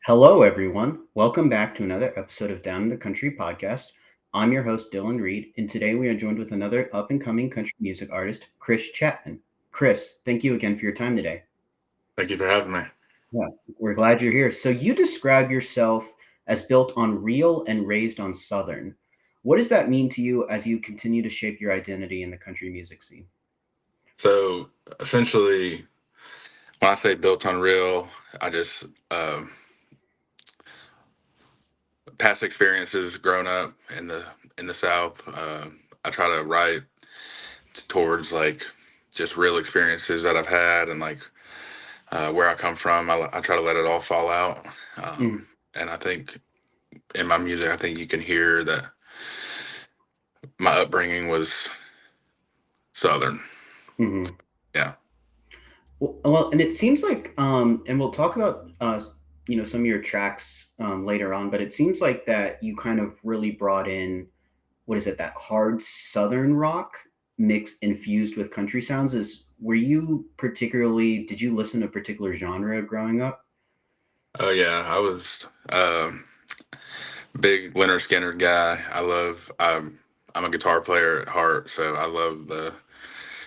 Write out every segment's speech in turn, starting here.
Hello, everyone. Welcome back to another episode of Down in the Country podcast. I'm your host, Dylan Reed, and today we are joined with another up and coming country music artist, Chris Chapman. Chris, thank you again for your time today. Thank you for having me. Yeah, we're glad you're here. So, you describe yourself as built on real and raised on Southern. What does that mean to you as you continue to shape your identity in the country music scene? So essentially, when I say built on real, I just past experiences growing up in the South. I try to write towards like just real experiences that I've had and like where I come from. I try to let it all fall out. Mm, And I think in my music, I think you can hear that my upbringing was Southern. mhm. Yeah. Well, and it seems like, and we'll talk about, some of your tracks later on, but it seems like that you kind of really brought in, what is it, that hard Southern rock mix infused with country sounds. Were you particularly, did you listen to a particular genre growing up? Oh yeah, I was big Leonard Skinner guy. I'm a guitar player at heart, so I love the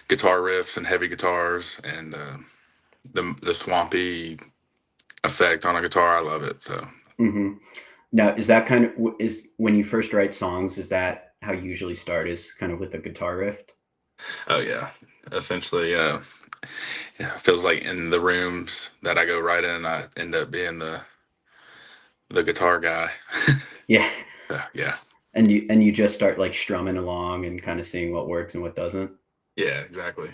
guitar riffs and heavy guitars and the swampy effect on a guitar. I love it. So Hmm. Now, is that kind of, is when you first write songs, is that how you usually start, is kind of with a guitar riff? oh yeah, essentially, yeah, it feels like in the rooms that I go right in, I end up being the guitar guy. Yeah. So yeah, And you just start like strumming along and kind of seeing what works and what doesn't. yeah, exactly.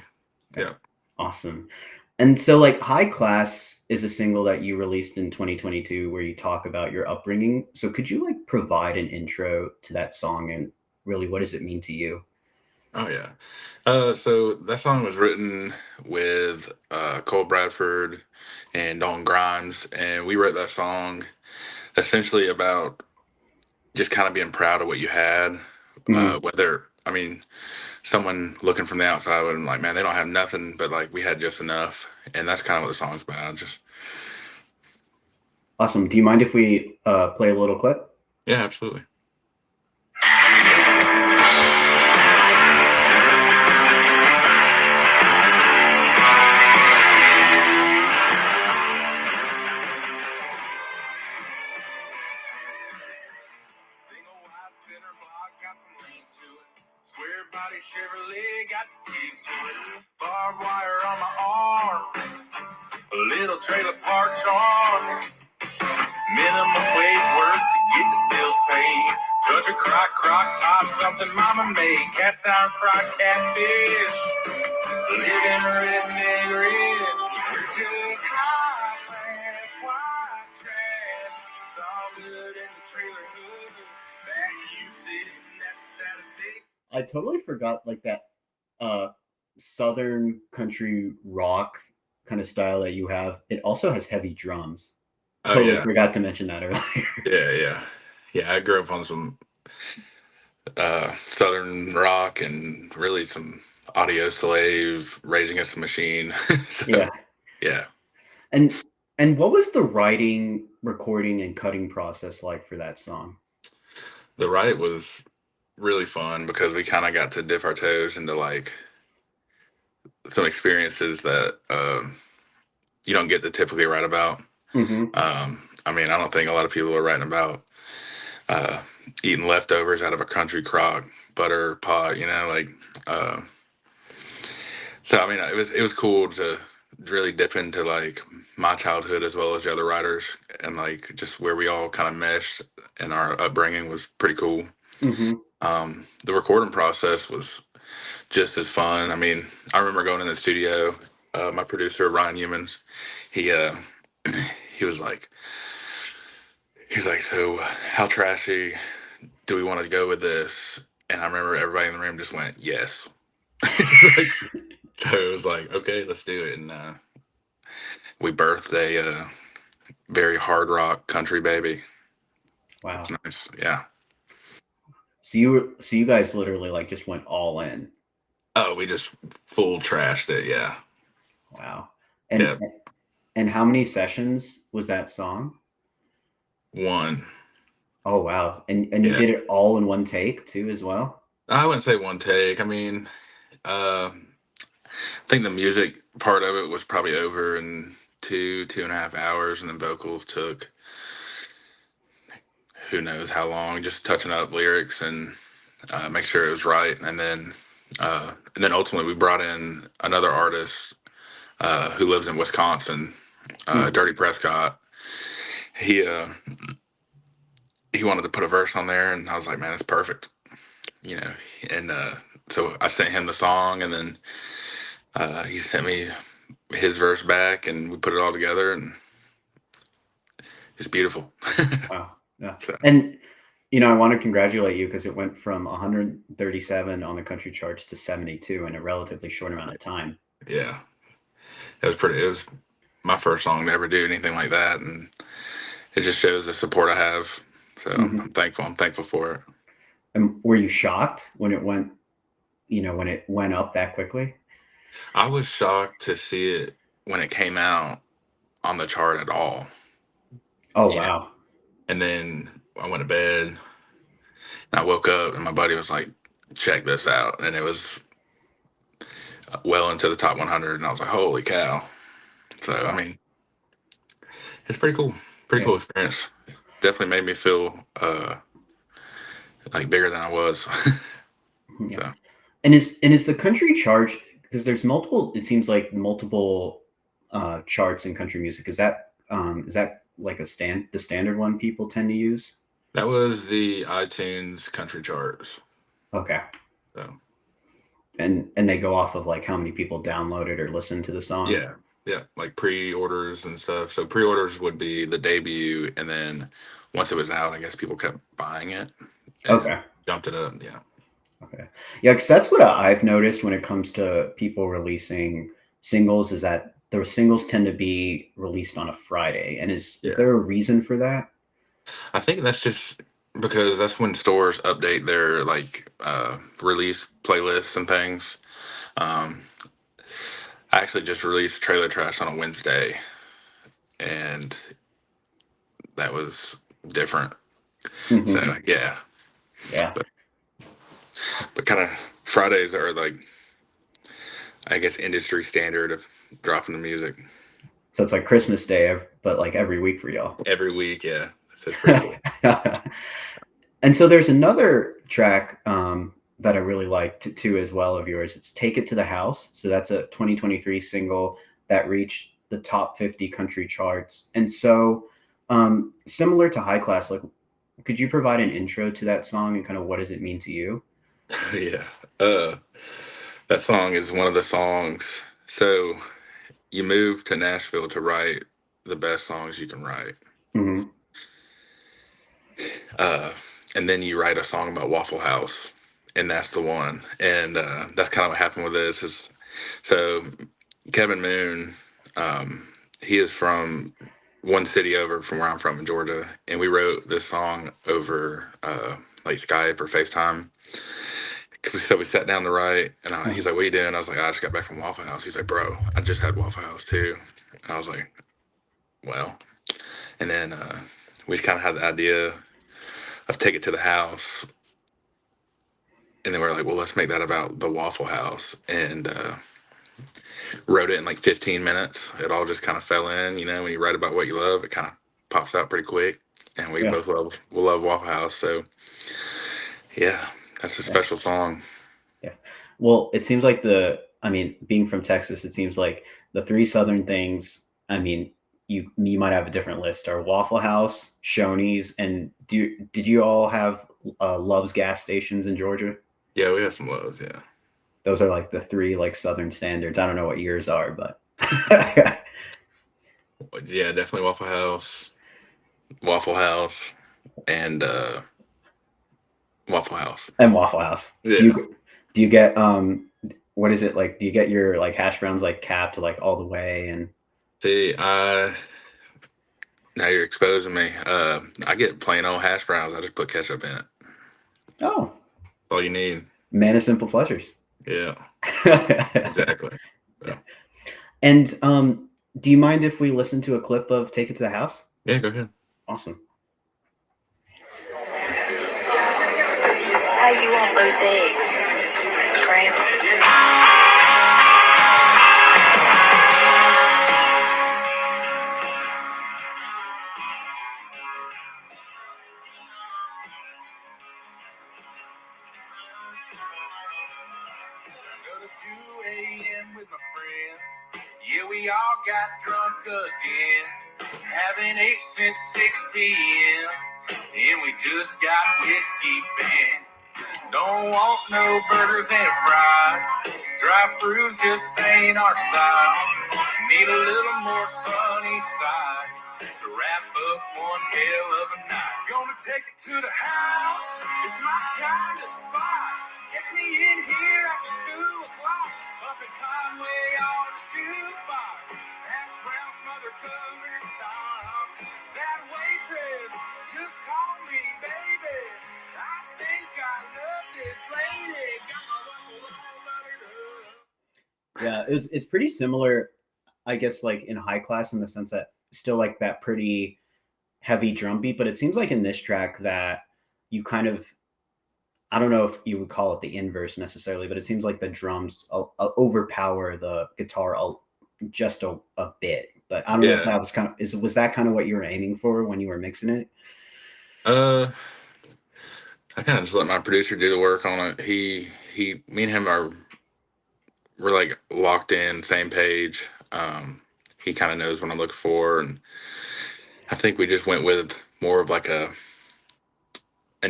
Okay, Yeah. awesome. And so, like, High Class is a single that you released in 2022 where you talk about your upbringing. So, could you like provide an intro to that song and really what does it mean to you? Oh yeah. So that song was written with Cole Bradford and Dalton Grimes, and we wrote that song essentially about just kind of being proud of what you had. Mhm. Whether I mean, someone looking from the outside would be like, man, they don't have nothing, but like we had just enough, and that's kind of what the song's about. Just Awesome. Do you mind if we play a little clip? yeah, absolutely. Single wide center block, got some lean to it. Square body Chevrolet, got the keys to it. Barbed wire on my arm, a little trailer park charm. Minimum wage work to get the bills paid. Country crock pot, something mama made. Cast iron fried catfish. Living redneck rich. Richard's high class, white trash. It's all good in the trailer hood. Back you sitting at the Saturday. I totally forgot like that uh, Southern country rock kind of style that you have. It also has heavy drums. Oh Totally yeah, forgot to mention that earlier. yeah. I grew up on some southern rock and really some Audio Slave, Rage Against the Machine. So Yeah. yeah, And what was the writing, recording, and cutting process like for that song? the write was really fun because we kind of got to dip our toes into like some experiences that you don't get to typically write about. Hmm. I mean, I don't think a lot of people are writing about uh, eating leftovers out of a country crock butter pot, like. Uh, so I mean, it was cool to really dip into like my childhood as well as the other writers and like just where we all kind of meshed and our upbringing was pretty cool. Hmm. The recording process was just as fun. I mean, I remember going in the studio. My producer Ryan Humans, he he was like, so how trashy do we want to go with this? And I remember everybody in the room just went, yes. Like, so it was like, okay, let's do it. And we birthed a very hard rock country baby. It's Wow. nice. Yeah. So you guys literally like just went all in. Oh, we just full trashed it. Yeah. Wow. Yeah. And how many sessions was that song? One. Oh wow. And you Yeah. did it all in one take too as well? I wouldn't say one take. I mean, I think the music part of it was probably over in 2.5 hours, and then vocals took who knows how long, just touching up lyrics and make sure it was right, and then ultimately we brought in another artist who lives in Wisconsin, Mhm. Dirty Prescott. He uh, he wanted to put a verse on there, and I was like, man, it's perfect, you know. And so I sent him the song, and then he sent me his verse back, and we put it all together, and it's beautiful. Wow. Yeah. So And I want to congratulate you because it went from 137 on the country charts to 72 in a relatively short amount of time. yeah, it was pretty. It was my first song to ever do anything like that, and it just shows the support I have. So I'm Mhm. thankful. I'm thankful for it. And were you shocked when it went, when it went up that quickly? I was shocked to see it when it came out on the chart at all, Oh, you know. wow. And then I went to bed, and I woke up, and my buddy was like, "Check this out," and it was well into the top 100, and I was like, "Holy cow!" So I Wow. mean, it's pretty cool. Pretty Yeah. cool experience. Definitely made me feel like bigger than I was. Mhm, yeah. So And is the country chart, because there's multiple, it seems like multiple charts in country music. Is that like the standard one people tend to use? that was the iTunes country charts. Okay. So And they go off of like how many people downloaded or listened to the song. yeah, yeah, like pre-orders and stuff. So pre-orders would be the debut, and then once it was out, I guess people kept buying it and Okay. jumped it up. Yeah, Okay. Yeah, because that's what I've noticed when it comes to people releasing singles, is that the singles tend to be released on a Friday. And is yeah. there a reason for that? I think that's just because that's when stores update their like release playlists and things. Um, I actually just released Trailer Trash on a Wednesday, and that was different. So Hmm. yeah, Yeah. but kind of Fridays are like, I guess, industry standard of dropping the music So it's like Christmas Day, but like every week for y'all. every week. Yeah, so it's pretty cool. And so there's another track that I really liked too as well of yours. It's "Take It to the House." So that's a 2023 single that reached the top 50 country charts. And so, similar to High Class, like, could you provide an intro to that song and kind of what does it mean to you? Yeah, uh, that song is one of the songs. So you move to Nashville to write the best songs you can write, Hmm. uh, and then you write a song about Waffle House, and that's the one. And that's kind of what happened with this. Is so Kevin Moon, um, he is from one city over from where I'm from in Georgia, and we wrote this song over like Skype or FaceTime. So we sat down to write, and he's like, "What you doing?" I was like, "I just got back from Waffle House." He's like, "Bro, I just had Waffle House too." And I was like, "Well," and then we kind of had the idea of take it to the house, and then we are like, "Well, let's make that about the Waffle House," and wrote it in like 15 minutes. It all just kind of fell in, you know. When you write about what you love, it kind of pops out pretty quick. And we Yeah. both love Waffle House, so yeah, that's a Yeah. special song. Yeah. Well, it seems like being from Texas, it seems like the three Southern things, you might have a different list, are Waffle House, Shoney's, and did you all have Love's gas stations in Georgia? Yeah, we have some lows. Yeah, Those are like the three like Southern standards. I don't know what yours are, but yeah, definitely Waffle House, and Waffle House. and Waffle House. Do Yeah. you do you get what is it like? Do you get your like hash browns like capped like all the way and See, now you're exposing me. I get plain old hash browns. I just put ketchup in it. oh, That's all you need. man of simple pleasures. Yeah, Yeah. exactly. So, And do you mind if we listen to a clip of "Take It to the House"? yeah, go ahead. Awesome. How you want those eggs? Scrambled. Go to 2 a.m. with my friends. Yeah, we all got drunk again. Haven't ate since 6 p.m. And we just got whiskey bent. Don't want no burgers and fries. Drive-thrus just ain't our style. Need a little more sunny side to wrap up one hell of a night. Gonna take it to the house. It's my kind of spot. Catch me in here after 2 o'clock. Up in Conway on the jukebox. Hash brown smother covered top. That waitress just called me, baby. I think I love this lady. Got my waffle all buttered up. Yeah, it's pretty similar, I guess, like in high class in the sense that still like that pretty heavy drum beat, but it seems like in this track that you kind of, I don't know if you would call it the inverse necessarily, but it seems like the drums overpower the guitar just a bit. But I don't know if Yeah. that was kind of was that kind of what you were aiming for when you were mixing it? Uh, I kind of just let my producer do the work on it. Me and him we're like locked in, same page. He kind of knows what I'm looking for, and I think we just went with more of like an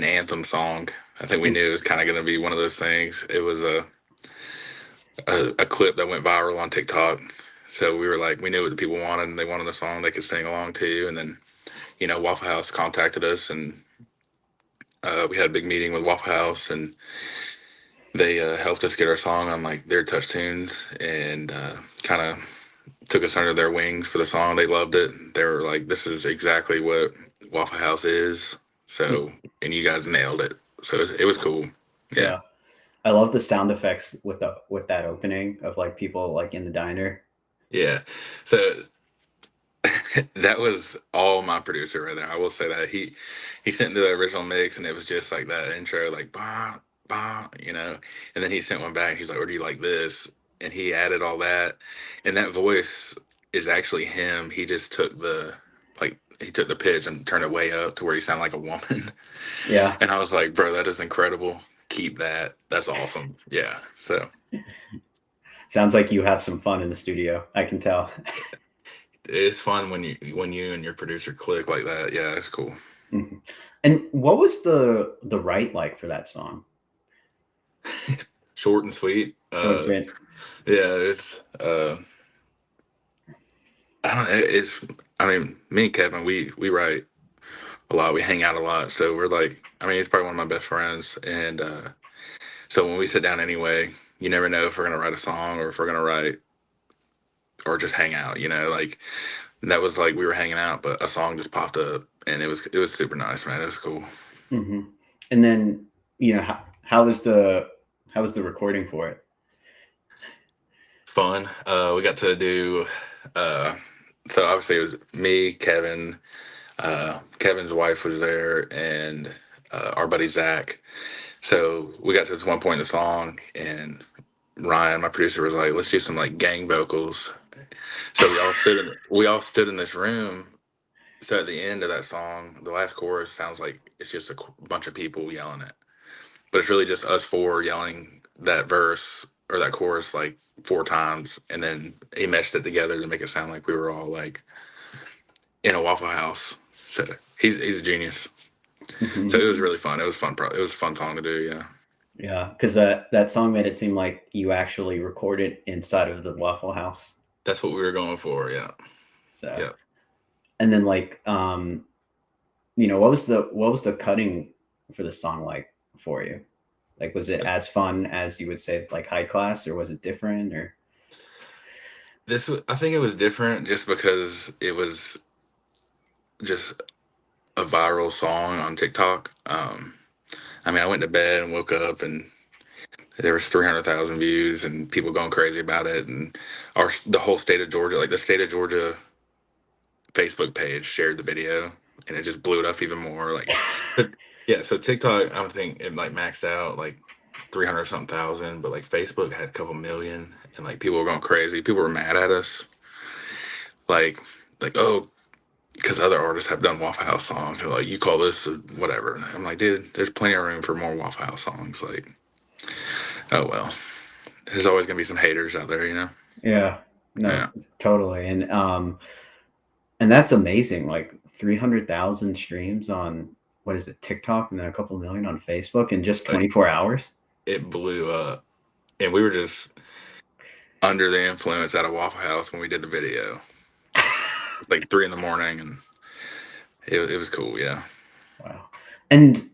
anthem song. I think we Mm, knew it was kind of going to be one of those things. It was a clip that went viral on TikTok. So we were like, we knew what the people wanted, and they wanted a song they could sing along to. And then, Waffle House contacted us, and we had a big meeting with Waffle House, and they helped us get our song on like their touch tunes, and kind of took us under their wings for the song. They loved it. They were like, "This is exactly what Waffle House is." mm, So, and you guys nailed it. So it was cool. Yeah, yeah, I love the sound effects with that opening of like people like in the diner. yeah. So that was all my producer right there. I will say that he sent the original mix, and it was just like that intro, like bah bah, and then he sent one back. He's like, "Or do you like this?" And he added all that, and that voice is actually him. He just took the pitch and turned it way up to where he sounded like a woman. Yeah, And I was like, "Bro, that is incredible. Keep that. That's awesome." Yeah. So sounds like you have some fun in the studio. I can tell. it's fun when you and your producer click like that. Yeah, it's cool. Mhm. And what was the write like for that song? Short and sweet. Short and sweet. Yeah, it's I don't know, it's I mean, me and Kevin, we write a lot, we hang out a lot, so we're like, I mean, he's probably one of my best friends, and so when we sit down anyway, you never know if we're gonna write a song or if we're gonna write or just hang out, like that was like we were hanging out, but a song just popped up, and it was super nice, man. It was cool. Hmm. And then how was the recording for it? Fun. We got to do uh so obviously it was me, Kevin, Kevin's wife was there, and our buddy Zach. So we got to this one point in the song, and Ryan, my producer, was like, "Let's do some like gang vocals." So we all stood in this room. So at the end of that song, the last chorus sounds like it's just a bunch of people yelling it, but it's really just us four yelling that verse or that chorus like four times, and then he meshed it together to make it sound like we were all like in a Waffle House. So he's a genius. So Hmm. it was really fun. It was fun. It was a fun song to do. Yeah, Yeah, because that song made it seem like you actually recorded inside of the Waffle House. that's what we were going for. Yeah, So, yeah. and then like what was the cutting for the song like for you? Like, was it as fun as you would say like high class, or was it different? Or I think it was different just because it was just a viral song on TikTok. I mean, I went to bed and woke up, and there was 300,000 views and people going crazy about it, and the whole state of Georgia, like the state of Georgia Facebook page, shared the video, and it just blew it up even more. Like, but Yeah, so TikTok, I would think it like maxed out like 300 something thousand, but like Facebook had a couple million, and like people were going crazy. People were mad at us, like oh, because other artists have done Waffle House songs. They're like, you call this whatever. And I'm like, dude, there's plenty of room for more Waffle House songs. Like, oh well, there's always gonna be some haters out there, you know. Yeah, no, Yeah, totally. And that's amazing. Like 300,000 streams on what is it, TikTok, and then a couple million on Facebook in just like 24 hours. it blew up, and we were just under the influence at a Waffle House when we did the video. It's like 3 in the morning, and it was cool. Yeah. Wow. And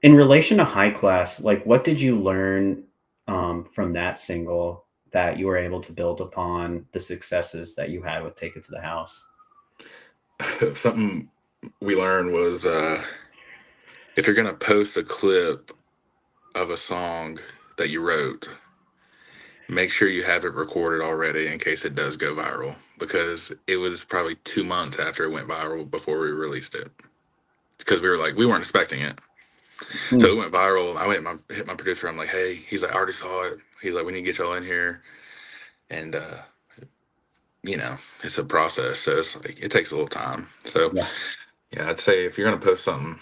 in relation to High Class, like what did you learn from that single that you were able to build upon the successes that you had with Take It to the House? Something we learned was if you're gonna post a clip of a song that you wrote, make sure you have it recorded already in case it does go viral. Because it was probably 2 months after it went viral before we released it. Because we were like, we weren't expecting it. So Hmm. it went viral. I went and hit my producer. I'm like, hey, he's like, I already saw it. He's like, we need to get y'all in here. And, it's a process. So it's like, it takes a little time. So, Yeah. yeah, I'd say if you're going to post something,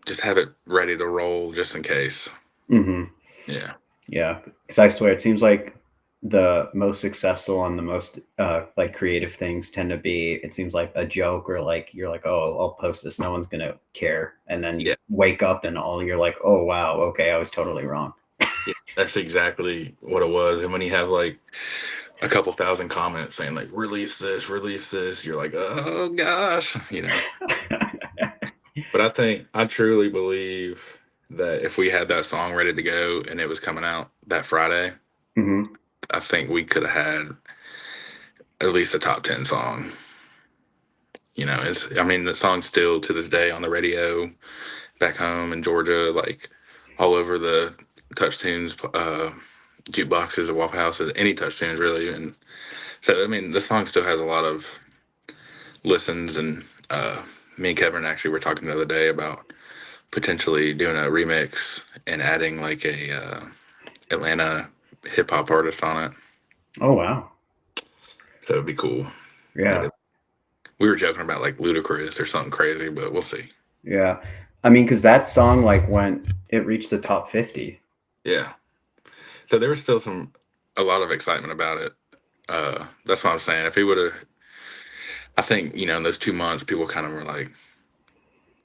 just have it ready to roll just in case. Hmm. Yeah. Yeah. Because I swear, it seems like the most successful and the most like creative things tend to be, it seems like a joke, or like you're like, oh, I'll post this, no one's gonna care, and then you Yeah. wake up and all you're like, oh wow, okay, I was totally wrong. Yeah, that's exactly what it was. And when you have like a couple thousand comments saying like release this, you're like, oh gosh. But I truly believe that if we had that song ready to go and it was coming out that Friday, Hmm. I think we could have had at least a top 10 song. I mean, the song's still to this day on the radio back home in Georgia, like all over the touch tunes, jukeboxes at Waffle House, any touch tunes really. And so, I mean, the song still has a lot of listens. And me and Kevin actually were talking the other day about potentially doing a remix and adding like a Atlanta hip hop artist on it. Oh wow. So it'd be cool. Yeah. Maybe we were joking about like Ludacris or something crazy, but we'll see. Yeah. I mean, because that song like went, it reached the top 50. Yeah. So there was still a lot of excitement about it. That's what I'm saying. If he would have, I think in those 2 months, people kind of were like,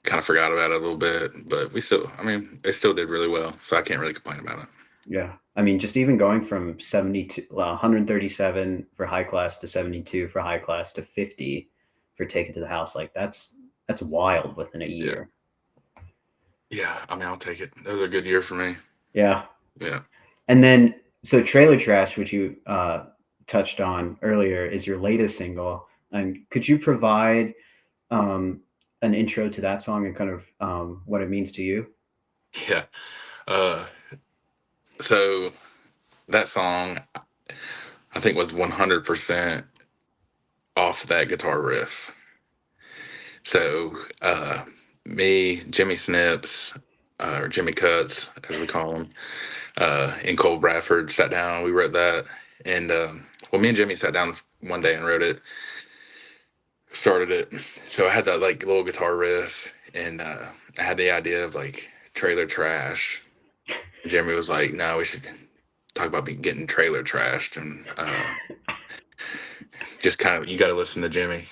kind of forgot about it a little bit, but I mean, it still did really well. So I can't really complain about it. Yeah. I mean, just even going from 72, 137 for High Class to 72 for High Class to 50 for Take It to the House, like that's wild within a Yeah. year. Yeah. I mean, I'll take it. That was a good year for me. Yeah. Yeah. And then, so Trailer Trash, which you touched on earlier, is your latest single. And could you provide um, an intro to that song and kind of what it means to you? Yeah. Uh, so that song, I think, was 100% off that guitar riff. So me, Jimmy Snips, or Jimmy Cuts, as we call him, and Cole Bradford sat down. We wrote that, and well, me and Jimmy sat down one day and wrote it, started it. So I had that like little guitar riff, and I had the idea of like trailer trash. Jimmy was like, "No, we should talk about getting trailer trashed," and just kind of you got to listen to Jimmy.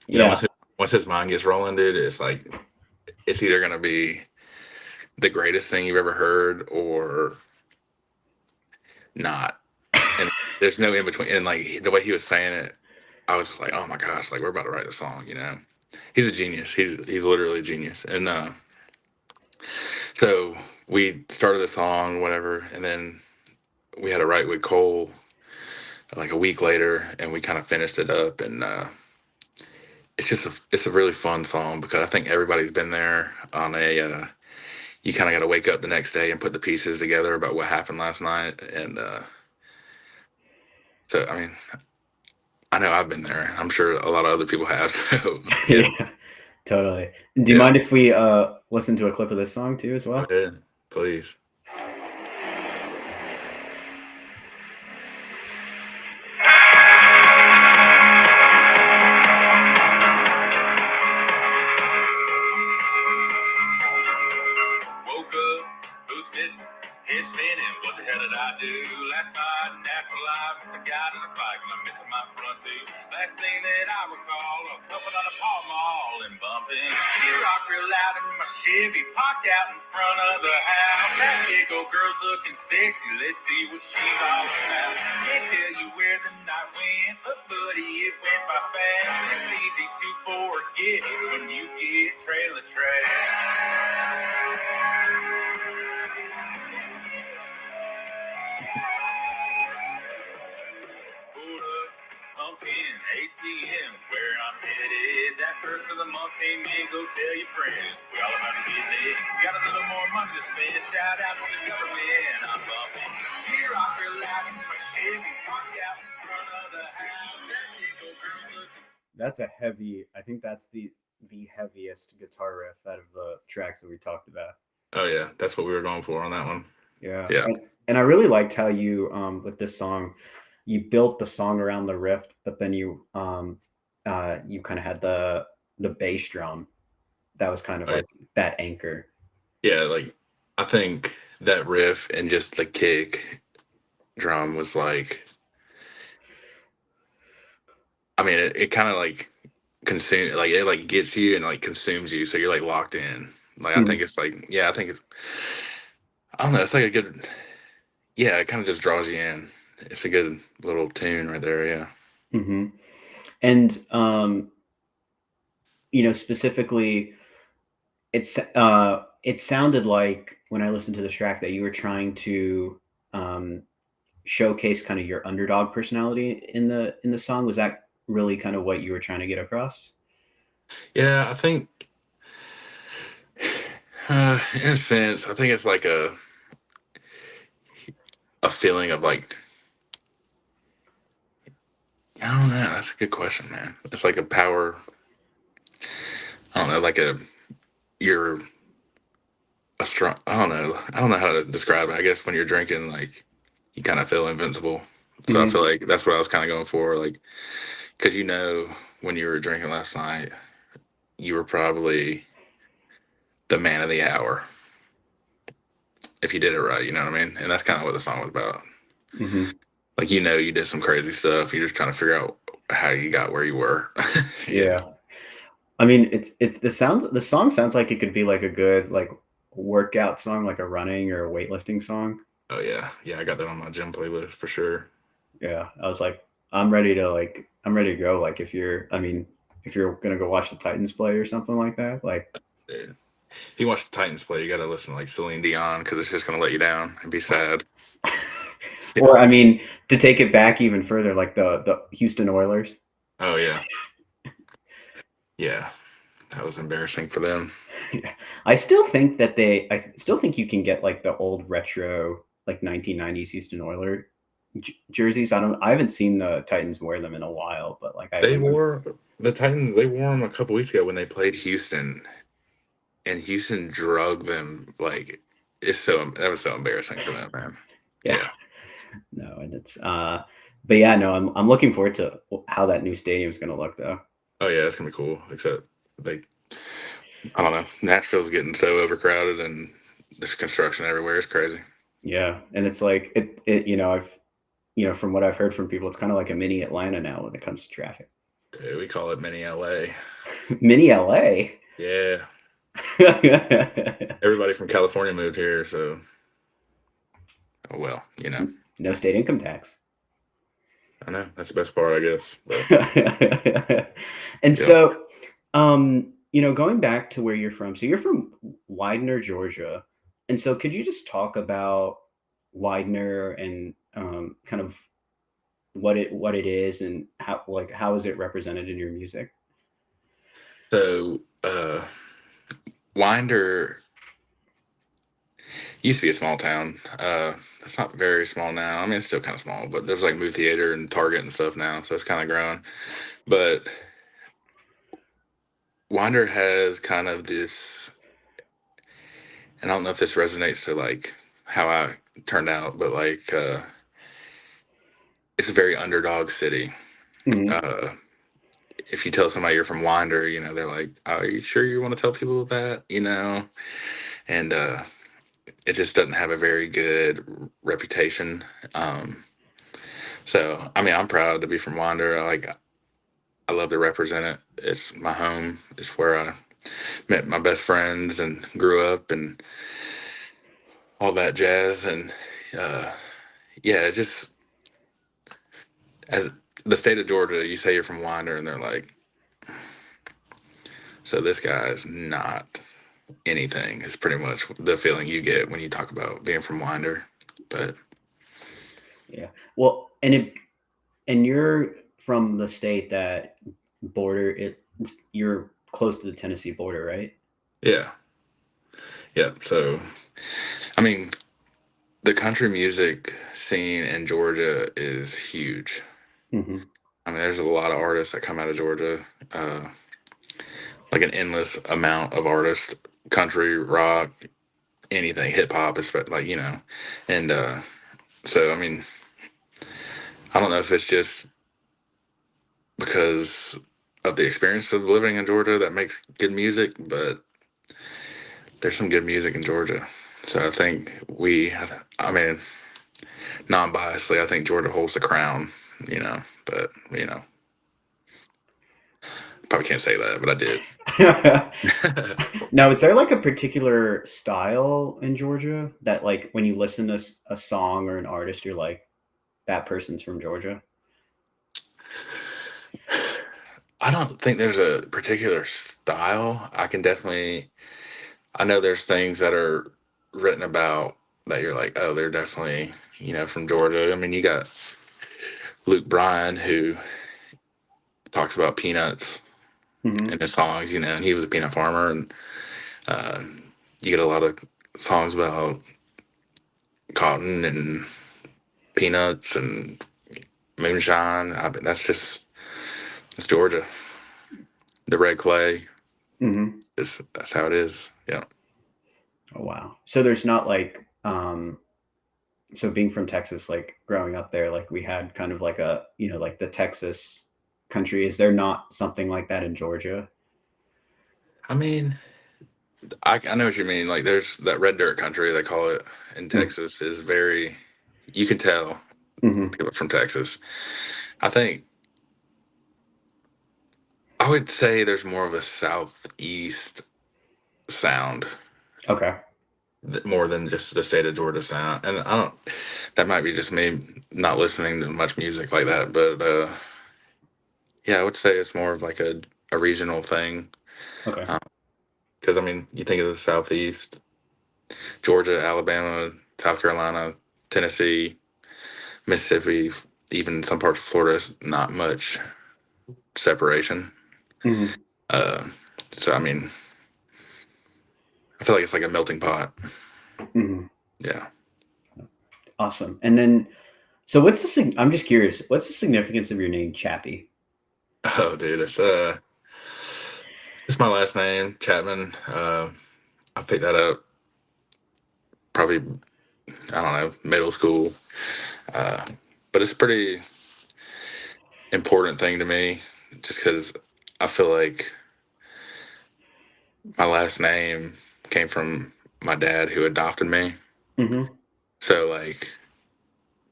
Yeah. Once his mind gets rolling, dude, it's like it's either gonna be the greatest thing you've ever heard or not. And there's no in between. And like the way he was saying it, I was just like, oh my gosh, like we're about to write a song. He's a genius. He's literally a genius. And so we started the song, whatever, and then we had to write with Cole like a week later, and we kind of finished it up. And it's a really fun song because I think everybody's been there on a. You kind of got to wake up the next day and put the pieces together about what happened last night, and so I mean, I know I've been there. I'm sure a lot of other people have. So yeah, Yeah, totally. Do you yeah. mind if we listen to a clip of this song too as Go well? ahead, please. Woke up, who's missing? Head spinning, what the hell did I do? Last night, natural life, miss a guy in a fight, and I'm missing my front too. Last thing that I recall, I was pumping on a Pall Mall and bumping. T-Rock real loud in my Chevy, parked out in front of the house. That big old girl's looking sexy, let's see what she's all about. Can't tell you where the night went, but buddy, it went by fast. It's easy to forget when you get trailer trash. Pulled up, pumped in, ATM, where I'm headed. That first of the month came in, go tell your friends. We all about to get it. Got a little more money to spend. Shout out to the government. I'm bumping. T-Rock real loud in my Chevy, parked out in front of the house. That big old girl looking. That's a heavy. I think that's the heaviest guitar riff out of the tracks that we talked about. Oh yeah, that's what we were going for on that one. Yeah, Yeah. and I really liked how you with this song, you built the song around the riff, but then you kind of had the bass drum that was kind of Oh, yeah. like that anchor. Yeah, like I think that riff and just the kick drum was like, I mean, it kind of like consume, like it like gets you and like consumes you, so you're like locked in. Like I think Mhm. it's like, yeah, I think it's, I don't know, it's like a good, yeah, it kind of just draws you in. It's a good little tune right there. Yeah. Mhm. And specifically, it sounded like when I listened to this track that you were trying to um, showcase kind of your underdog personality in the song. Was that really kind of what you were trying to get across? Yeah, I think, in a sense, I think it's like a feeling of like, I don't know. That's a good question, man. It's like a power. I don't know, like you're a strong. I don't know. I don't know how to describe it. I guess when you're drinking, like you kind of feel invincible. So I Hmm. feel like that's what I was kind of going for. Like, because when you were drinking last night, you were probably the man of the hour if you did it right. You know what I mean? And that's kind of what the song was about. Hmm. Like you did some crazy stuff. You're just trying to figure out how you got where you were. Yeah. Yeah. I mean, it's the song sounds like it could be like a good like workout song, like a running or a weightlifting song. Oh yeah, yeah. I got that on my gym playlist for sure. Yeah, I was like, I'm ready to go. Like I mean, if you're gonna go watch the Titans play or something like that, like, Dude. If you watch the Titans play, you got to listen to like Celine Dion because it's just gonna let you down and be sad. Yeah. or I mean, to take it back even further, like the Houston Oilers. Oh yeah, yeah. That was embarrassing for them. Yeah. I still think you can get like the old retro like 1990s Houston Oiler jerseys. I haven't seen the Titans wear them in a while, but like I They remember. wore the Titans. They wore them a couple weeks ago when they played Houston, and Houston drug them. Like that was so embarrassing for them, man. Yeah, Yeah. no, and but yeah, no, I'm looking forward to how that new stadium is going to look though. Oh yeah, it's gonna be cool. Except like I don't know, Nashville's getting so overcrowded and there's construction everywhere. It's crazy. Yeah, and it's like I've from what I've heard from people, it's kind of like a mini Atlanta now when it comes to traffic. Dude, we call it mini LA. Mini LA. Yeah. Everybody from California moved here, so oh well, No state income tax. I know that's the best part, I guess. But And yeah. so, going back to where you're from, so you're from Widener, Georgia. And so could you just talk about Widener and kind of what it is and how is it represented in your music? So Winder used to be a small town. It's not very small now. I mean, it's still kind of small, but there's like movie theater and Target and stuff now, so it's kind of growing. But Winder has kind of this. and I don't know if this resonates to like how I turned out, but like it's a very underdog city. Mhm. Uh, if you tell somebody you're from Winder, you know, they're like, "Are you sure you want to tell people that?" You know, and it just doesn't have a very good reputation. Um, so, I mean, I'm proud to be from Winder. I love to represent it. It's my home. It's where I met my best friends and grew up and all that jazz. And uh, yeah, it just as the state of Georgia, you say you're from Winder, and they're like, "So this guy is not anything." It's pretty much the feeling you get when you talk about being from Winder. But Yeah. Well, and you're from the state that border you're close to the Tennessee border, right? yeah, yeah. So I mean, the country music scene in Georgia is huge. Mhm. I mean, there's a lot of artists that come out of Georgia, uh, like an endless amount of artists, country, rock, anything, hip hop, like and so I mean, I don't know if it's just because of the experience of living in Georgia that makes good music, but there's some good music in Georgia. So I think I mean, non-biasedly, I think Georgia holds the crown. But probably can't say that, but I did. Now, is there like a particular style in Georgia that, like, when you listen to a song or an artist, you're like, that person's from Georgia? I don't think there's a particular style. I know there's things that are written about that you're like, oh, they're definitely, from Georgia. I mean, you got Luke Bryan who talks about peanuts in Hmm. his songs, and he was a peanut farmer. And uh, you get a lot of songs about cotton and peanuts and moonshine. I mean, it's Georgia. The red clay Hmm. that's how it is. Yeah. Oh, wow. So there's not like, so being from Texas, like growing up there, like we had kind of like like the Texas country. Is there not something like that in Georgia? I mean, I know what you mean. Like, there's that red dirt country, they call it in Texas, is very, you can tell Mm-hmm. people from Texas. I think, I would say there's more of a southeast sound, Okay. more than just the state of Georgia sound. And that might be just me not listening to much music like that. But yeah, I would say it's more of like a regional thing. Okay. Because, I mean, you think of the southeast, Georgia, Alabama, South Carolina, Tennessee, Mississippi, even some parts of Florida, is not much separation. Hmm. Uh, so I mean, I feel like it's like a melting pot. Hmm. Yeah. Awesome. And then, so I'm just curious, what's the significance of your name, Chappie? Oh, dude, it's my last name, Chapman. I picked that up probably, I don't know, middle school. Uh, but it's a pretty important thing to me, just because I feel like my last name came from my dad who adopted me. Hmm. So like,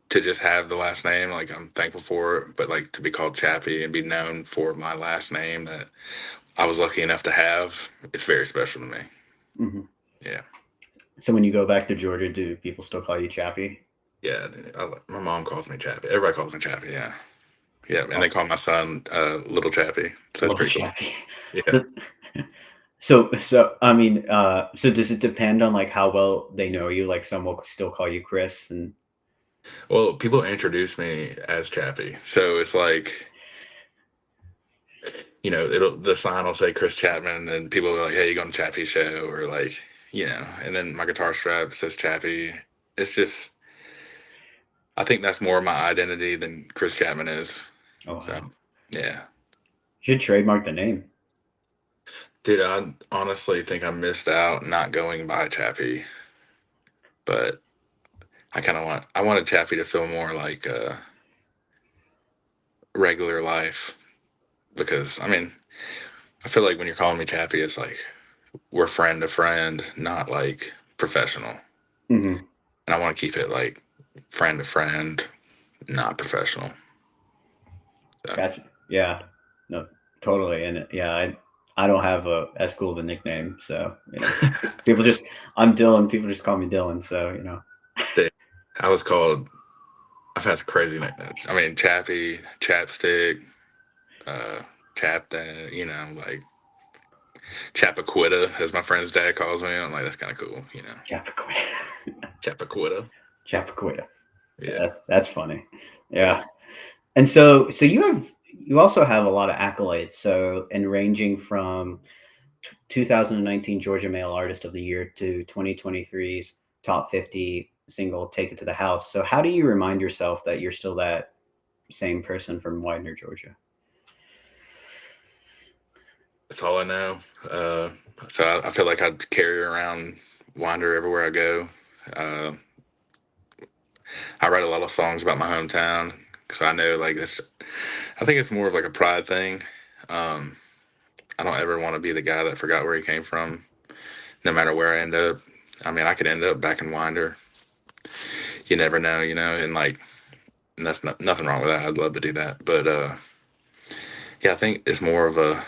to just have the last name, like, I'm thankful for it, but like to be called Chappie and be known for my last name that I was lucky enough to have, it's very special to me. Hmm. Yeah. So when you go back to Georgia, do people still call you Chappie? Yeah. My mom calls me Chappie. Everybody calls me Chappie. Yeah. Yeah. And they Oh, call my son Little Chappie. So it's little pretty cool. Chappie. Yeah. So I mean, so does it depend on like how well they know you? Like some will still call you Chris, and Well, people introduce me as Chappie. So it's like, the sign will say Chris Chapman, and people will be like, hey, you going to Chappie show? Or like, and then my guitar strap says Chappie. It's just, I think that's more my identity than Chris Chapman is. oh So, wow, yeah. you should trademark the name. Dude, I honestly think I missed out not going by Chappie, but I wanted Chappie to feel more like regular life because I mean I feel like when you're calling me Chappie, it's like we're friend to friend, not like professional. Hmm. And I want to keep it like friend to friend, not professional. So Gotcha. Yeah. No, totally. And yeah, I don't have a as cool of a nickname, so people just I'm Dylan. People just call me Dylan. So dude, I was called. I've had some crazy nicknames. I mean, Chappie, Chapstick, uh, Chapman. Like Chapaquita, as my friend's dad calls me. I'm like, that's kind of cool. Chapaquita. Chapaquita. Chapaquita. Yeah. That's funny. Yeah. Yeah. And so you also have a lot of accolades. So and ranging from 2019 Georgia Male Artist of the Year to 2023's top 50 single "Take It to the House." So how do you remind yourself that you're still that same person from Widener, Georgia? That's all I know. Uh, so I feel like I'd carry around Wander everywhere I go. Uh, I write a lot of songs about my hometown because I know like this. I think it's more of like a pride thing. Um, I don't ever want to be the guy that forgot where he came from, no matter where I end up. I mean, I could end up back in Winder. You never know, and like, and that's nothing wrong with that. I'd love to do that, but yeah, I think it's more of a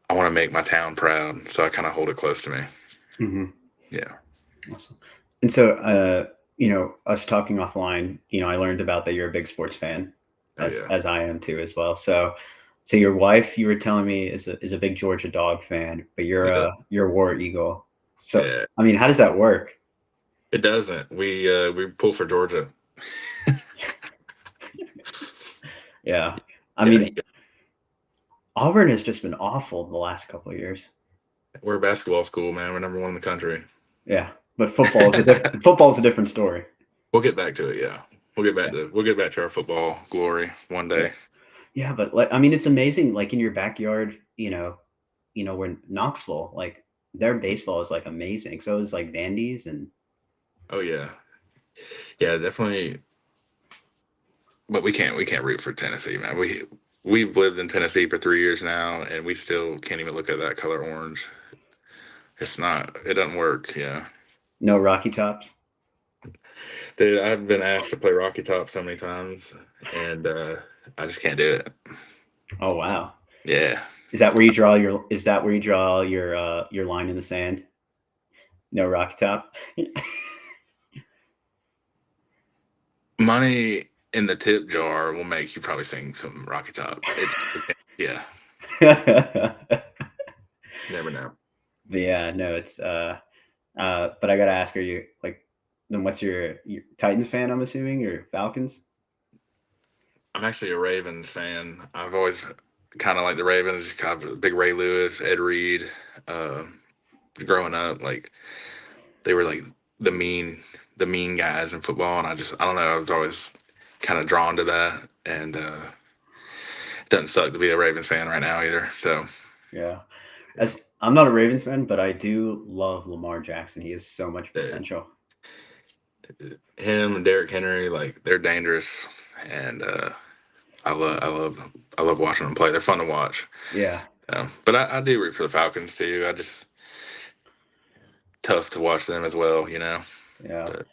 I want to make my town proud, so I kind of hold it close to me. Hmm. Yeah. Awesome. And so, us talking offline, I learned about that you're a big sports fan, Oh as yeah. as I am too, as well. So your wife, you were telling me, is a big Georgia dog fan, but Yeah. you're a War Eagle. So, Yeah. I mean, how does that work? It doesn't. We pull for Georgia. Yeah, I Yeah. mean, Auburn has just been awful the last couple of years. We're a basketball school, man. We're number one in the country. Yeah, but football is a different story. We'll get back to it. Yeah. We'll get back to our football glory one Yeah, day. yeah, but like, I mean, it's amazing. Like in your backyard, we're Knoxville. Like their baseball is like amazing. So is like Vandy's and Oh yeah. Yeah, definitely. But we can't root for Tennessee, man. We've lived in Tennessee for 3 years now, and we still can't even look at that color orange. It's not. It doesn't work. Yeah, no Rocky Tops. dude. I've been asked to play Rocky Top so many times, and I just can't do it. Oh wow, Yeah, is that where you draw your line in the sand? No Rocky Top. money in the tip jar will make you probably sing some Rocky Top. Yeah, But never know. yeah, no, but I gotta ask, are you like, then what's your Titans fan? I'm assuming, or Falcons? I'm actually a Ravens fan. I've always kind of like the Ravens. Kind of big Ray Lewis, Ed Reed. Uh, Growing up, like they were like the mean the mean guys in football, and I don't know, I was always kind of drawn to that, and it doesn't suck to be a Ravens fan right now either. So Yeah. yeah, As I'm not a Ravens fan, but I do love Lamar Jackson. He has so much the, potential. him and Derrick Henry, like they're dangerous, and I love watching them play. They're fun to watch. Yeah. But I do root for the Falcons too. I just tough to watch them as well, Yeah. But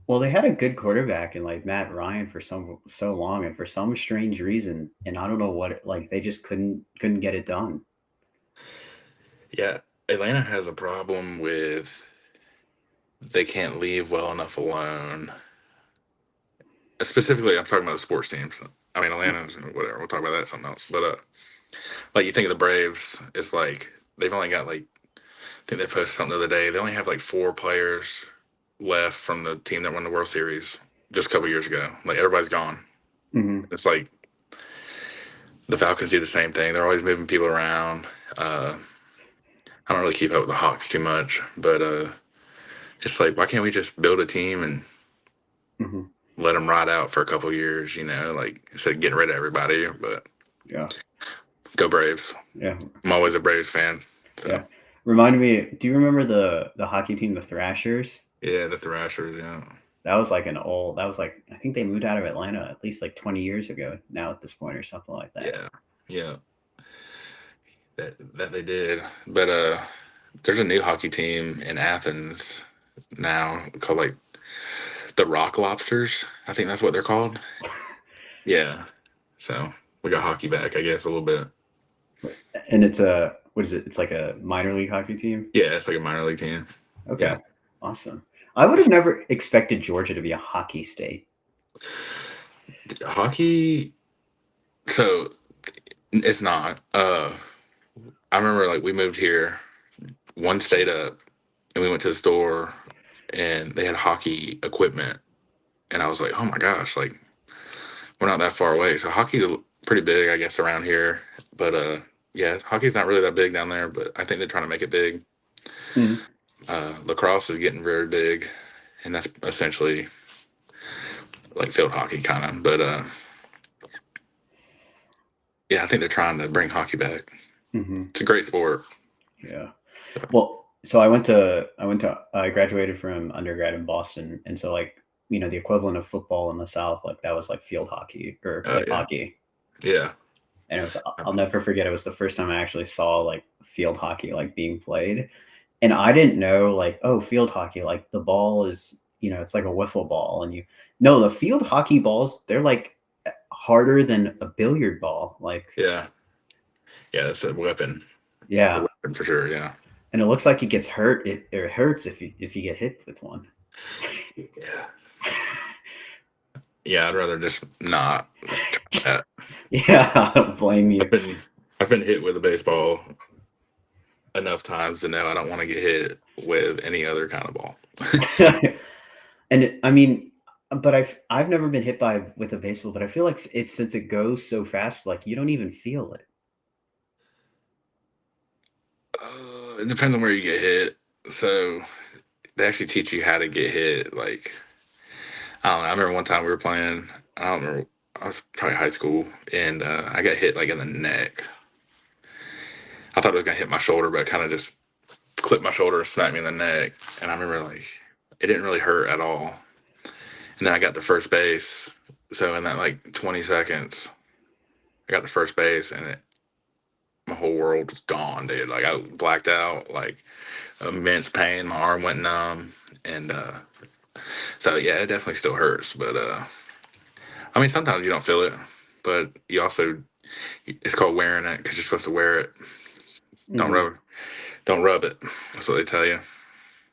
Well, they had a good quarterback in like Matt Ryan for so long, and for some strange reason, and I don't know like they just couldn't get it done. yeah, Atlanta has a problem with they can't leave well enough alone. Specifically, I'm talking about the sports teams. I mean, Atlanta's whatever. We'll talk about that something else. But like you think of the Braves, it's like they've only got like I think they posted something the other day. They only have like 4 players left from the team that won the World Series just a couple years ago. Like everybody's gone. Hmm. It's like the Falcons do the same thing. They're always moving people around. Uh, I don't really keep up with the Hawks too much, but it's like why can't we just build a team and Hmm. let them ride out for a couple years? Like instead of getting rid of everybody. But Yeah. Go Braves. Yeah, I'm always a Braves fan. So yeah. Reminded me. Do you remember the hockey team, the Thrashers? yeah, the Thrashers. Yeah, That was like an old. That was like I think they moved out of Atlanta at least like 20 years ago now at this point or something like that. yeah, yeah. That they did. But there's a new hockey team in Athens now called like the Rock Lobsters. I think that's what they're called. Yeah. So we got hockey back, I guess, a little bit. And it's a what is it? It's like a minor league hockey team. Yeah, it's like a minor league team. Okay, Yeah. awesome. I would have never expected Georgia to be a hockey state. Hockey. So it's not. I remember like we moved here one state up, and we went to the store, and they had hockey equipment, and I was like, oh my gosh, like we're not that far away. So hockey's pretty big, I guess, around here. But yeah, hockey's not really that big down there. But I think they're trying to make it big. Mm, Lacrosse is getting very big, and that's essentially like field hockey kind of. But yeah, I think they're trying to bring hockey back. hmm. It's a great sport. Yeah. Well, so I graduated from undergrad in Boston, and so like the equivalent of football in the South, like that was like field hockey or like Yeah, hockey. yeah, And it was I'll never forget. It was the first time I actually saw like field hockey like being played, and I didn't know like oh field hockey like the ball is it's like a wiffle ball, and no the field hockey balls they're like harder than a billiard ball like yeah, yeah. It's a weapon. It's a yeah, weapon for sure. Yeah, and it looks like it gets hurt. It hurts if you get hit with one. yeah, yeah. I'd rather just not try that. Yeah, I don't blame I've you. been I've been hit with a baseball enough times to know I don't want to get hit with any other kind of ball. So, I mean, but I've never been hit by with a baseball, but I feel like it's since it goes so fast, like you don't even feel it. it depends on where you get hit. So they actually teach you how to get hit. Like I don't know. I remember one time we were playing. I don't remember. I was probably high school, and I got hit like in the neck. I thought it was gonna hit my shoulder, but it kind of just clipped my shoulder and smacked me in the neck. And I remember like it didn't really hurt at all. And then I got to first base. So in that like 20 seconds, I got to first base, and my whole world was gone, dude. Like I blacked out, like immense pain. My arm went numb, and so yeah, it definitely still hurts. But I mean, sometimes you don't feel it, but you also it's called wearing it because you're supposed to wear it. Don't Hmm. rub, don't rub it. That's what they tell you.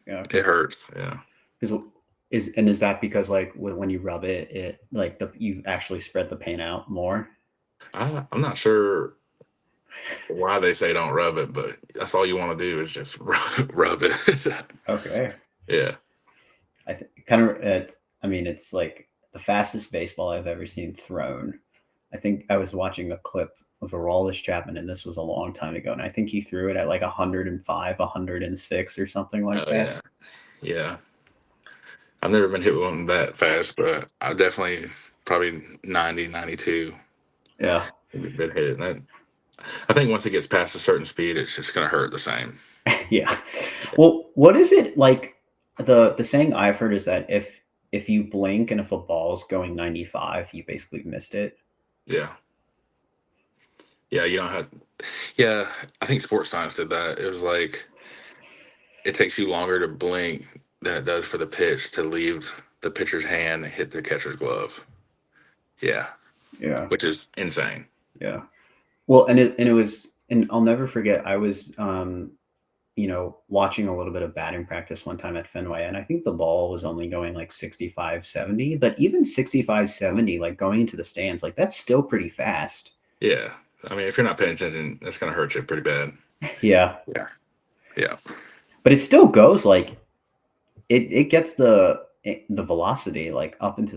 Yeah, It because hurts. Yeah. is that because like when you rub it, it like you actually spread the pain out more? I'm not sure why they say don't rub it, but that's all you want to do is just rub it. Okay. Yeah. Kind of it's I mean it's like the fastest baseball I've ever seen thrown. I think I was watching a clip of a Chapman, and this was a long time ago, and I think he threw it at like 105, 106 or something like Oh that. yeah. Yeah. I've never been hit with one that fast, but I definitely probably 90, 92 Yeah. been hit. And that, I think once it gets past a certain speed, it's just going to hurt the same. Yeah. Well, what is it like the saying I've heard is that if you blink and if a ball's going 95, you basically missed it. Yeah. Yeah. You don't have, yeah. I think sports science did that. It was like, it takes you longer to blink than it does for the pitch to leave the pitcher's hand and hit the catcher's glove. Yeah. Yeah. Which is insane. Yeah. Well, and it was and I'll never forget I was watching a little bit of batting practice one time at Fenway, and I think the ball was only going like 65, 70, but even 65, 70, like going into the stands, like that's still pretty fast. Yeah. I mean, if you're not paying attention, that's going to hurt you pretty bad. Yeah. Yeah. Yeah. But it still goes like it gets the velocity like up into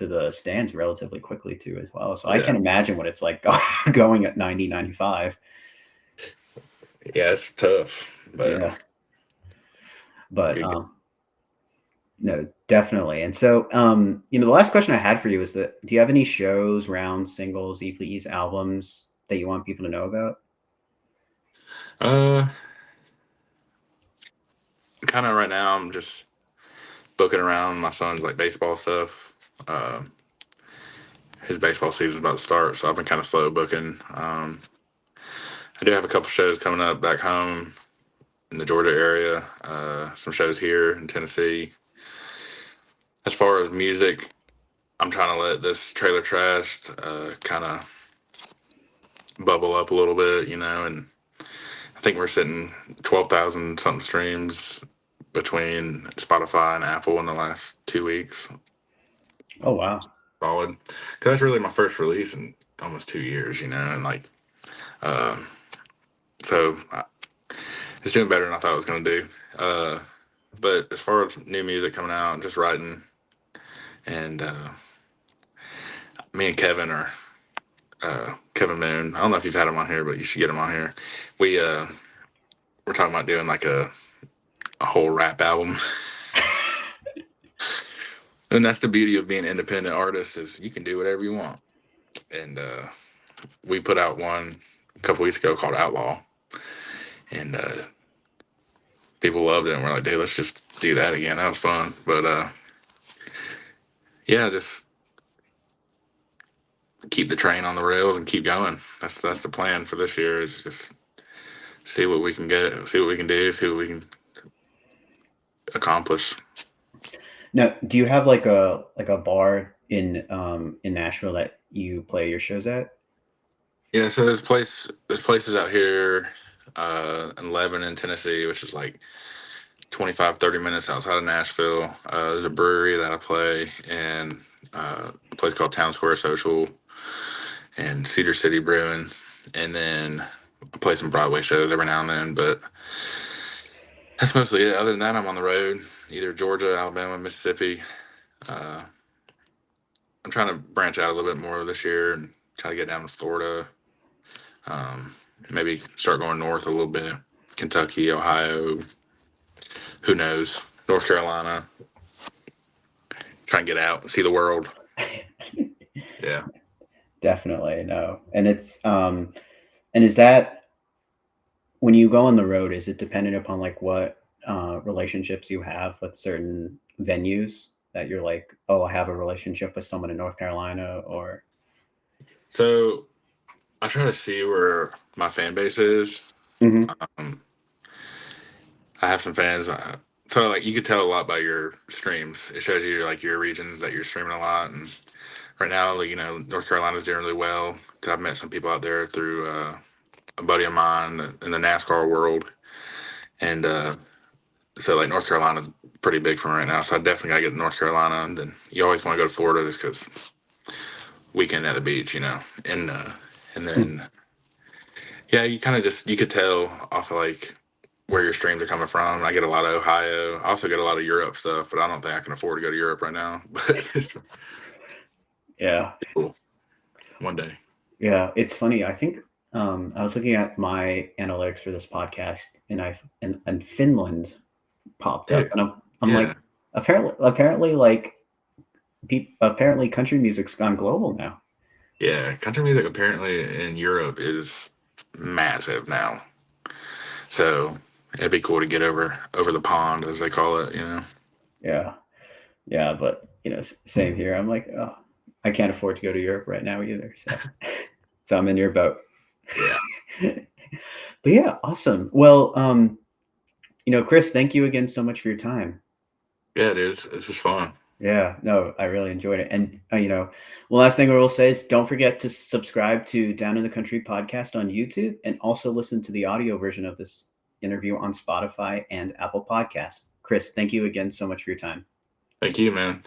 the stands relatively quickly too as well. So I Yeah. can imagine what it's like going at 90, 95. Yeah. It's tough, but Yeah. But good. no, definitely. And so, the last question I had for you is that do you have any shows, rounds, singles, EPs, albums that you want people to know about? Uh, kind of right now, I'm just booking around my son's like baseball stuff. His baseball season's about to start, so I've been kind of slow booking. I do have a couple shows coming up back home in the Georgia area. Some shows here in Tennessee. As far as music, I'm trying to let this trailer trash kind of bubble up a little bit, and I think we're sitting 12,000 something streams between Spotify and Apple in the last 2 weeks. Oh wow. Solid, because that's really my first release in almost 2 years, and like, uh, so it's doing better than I thought it was going to do. But as far as new music coming out, I'm just writing, and me and Kevin are Kevin Moon. I don't know if you've had him on here, but you should get him on here. We we're talking about doing like a whole rap album. And that's the beauty of being an independent artist is you can do whatever you want. And we put out one a couple weeks ago called Outlaw, and people loved it. And we're like, dude, let's just do that again. That was fun. But yeah, just keep the train on the rails and keep going. That's the plan for this year. Is just see what we can get, see what we can do, see what we can accomplish. Now, do you have like a bar in Nashville that you play your shows at? Yeah, so there's places out here in Lebanon, Tennessee, which is like 25, 30 minutes outside of Nashville. There's a brewery that I play in a place called Town Square Social and Cedar City Brewing. And then I play some Broadway shows every now and then, but that's mostly it. Other than that, I'm on the road, either Georgia, Alabama, Mississippi. Uh, I'm trying to branch out a little bit more this year and try to get down to Florida. Um, Maybe start going north a little bit. Kentucky, Ohio, who knows? North Carolina. Try and get out and see the world. Yeah. Definitely, no. And is that when you go on the road, is it dependent upon like what relationships you have with certain venues that you're like, oh, I have a relationship with someone in North Carolina or So I try to see where my fan base is. Mhm. Um, I have some fans. So like you could tell a lot by your streams. It shows you like your regions that you're streaming a lot. And right now, like, North Carolina's doing really well because I've met some people out there through a buddy of mine in the NASCAR world, and so like North Carolina's pretty big for me right now. So I definitely gotta get to North Carolina. And then you always want to go to Florida just because weekend at the beach, and then yeah, you kind of just you could tell off of like where your streams are coming from. I get a lot of Ohio. I also get a lot of Europe stuff, but I don't think I can afford to go to Europe right now. But it's Yeah. cool one day. Yeah, it's funny. I think I was looking at my analytics for this podcast, and and Finland popped up, Dude, and I'm like, yeah, apparently, like, apparently, country music's gone global now. yeah. Country music apparently in Europe is massive now. So it'd be cool to get over the pond, as they call it. Yeah, yeah, but same here. I'm like, oh, I can't afford to go to Europe right now either. So, so I'm in your boat. Yeah, But yeah, awesome. Well, Chris, thank you again so much for your time. yeah. It is. It's just fun. Yeah, no, I really enjoyed it. And, one last thing I will say is don't forget to subscribe to Down in the Country podcast on YouTube and also listen to the audio version of this interview on Spotify and Apple Podcasts. Chris, thank you again so much for your time. Thank you, man.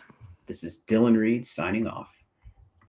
This is Dylan Reed signing off.